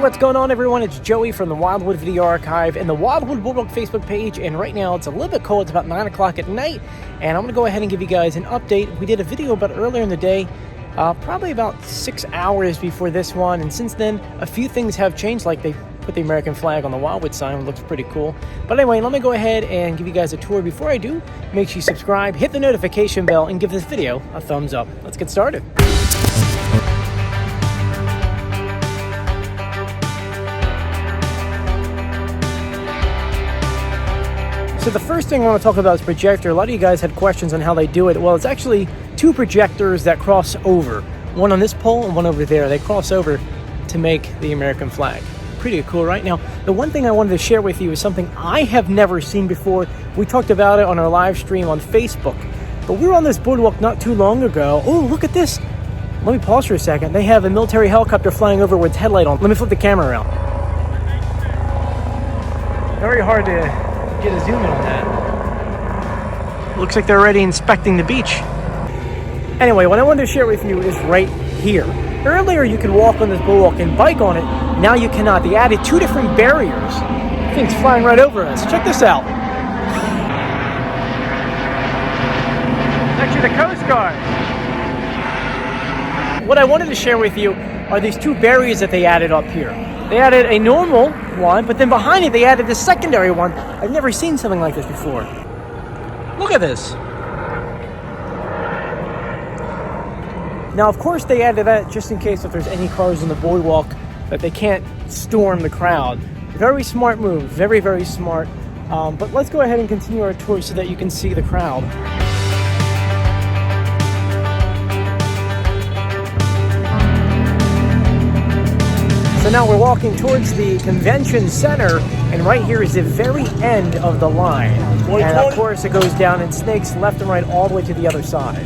what's going on, everyone? It's Joey from the Wildwood Video Archive and the Wildwood Boardwalk Facebook page. And right now it's a little bit cold. It's about 9 o'clock at night. And I'm going to go ahead and give you guys an update. We did a video about earlier in the day, probably about 6 hours before this one. And since then, a few things have changed, like they put the American flag on the Wildwood sign. It looks pretty cool. But anyway, let me go ahead and give you guys a tour. Before I do, make sure you subscribe, hit the notification bell, and give this video a thumbs up. Let's get started. So the first thing I want to talk about is projector. A lot of you guys had questions on how they do it. Well, it's actually two projectors that cross over. One on this pole and one over there. They cross over to make the American flag. Pretty cool, right? Now, the one thing I wanted to share with you is something I have never seen before. We talked about it on our live stream on Facebook. But we were on this boardwalk not too long ago. Oh, look at this. Let me pause for a second. They have a military helicopter flying over with its headlight on. Let me flip the camera around. Very hard to get a zoom in on that. Looks like they're already inspecting the beach. Anyway, what I wanted to share with you is right here. Earlier you could walk on this boardwalk and bike on it. Now you cannot. They added two different barriers. Things flying right over us. Check this out. It's actually the Coast Guard. What I wanted to share with you are these two barriers that they added up here. They added a normal one, but then behind it they added a secondary one. I've never seen something like this before. Look at this. Now, of course, they added that just in case if there's any cars on the boardwalk that they can't storm the crowd. Very smart move. Very, very smart. But let's go ahead and continue our tour so that you can see the crowd. So now we're walking towards the convention center, and right here is the very end of the line. And of course it goes down and snakes left and right all the way to the other side.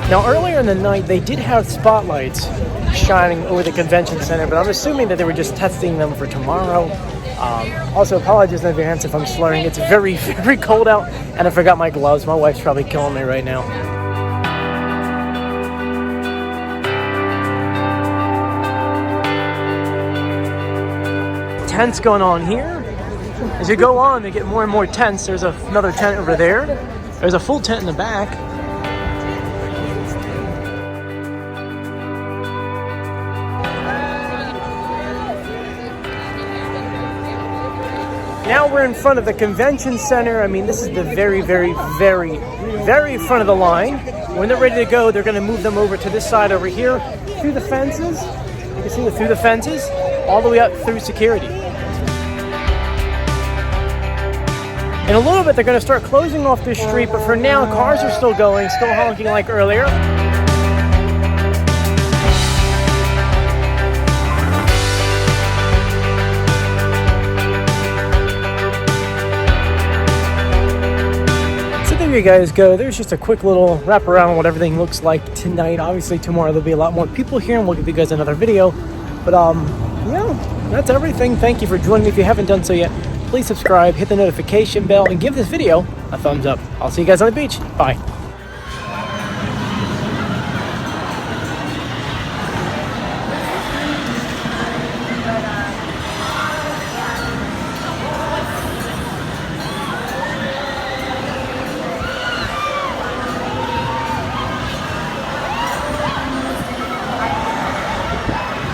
Now earlier in the night they did have spotlights shining over the convention center, but I'm assuming that they were just testing them for tomorrow. Also, apologies in advance if I'm slurring. It's very, very cold out, and I forgot my gloves. My wife's probably killing me right now. Tents going on here. As you go on, they get more and more tents. There's another tent over there. There's a full tent in the back. Now we're in front of the convention center. I mean, this is the very, very, very, very front of the line. When they're ready to go, they're going to move them over to this side over here, through the fences. You can see it through the fences, all the way up through security. In a little bit, they're going to start closing off this street, but for now, cars are still going, still honking like earlier. There you guys go. There's just a quick little wrap around on what everything looks like tonight. Obviously tomorrow there'll be a lot more people here and we'll give you guys another video. But yeah, that's everything. Thank you for joining me. If you haven't done so yet, please subscribe, hit the notification bell, and give this video a thumbs up. I'll see you guys on the beach. Bye.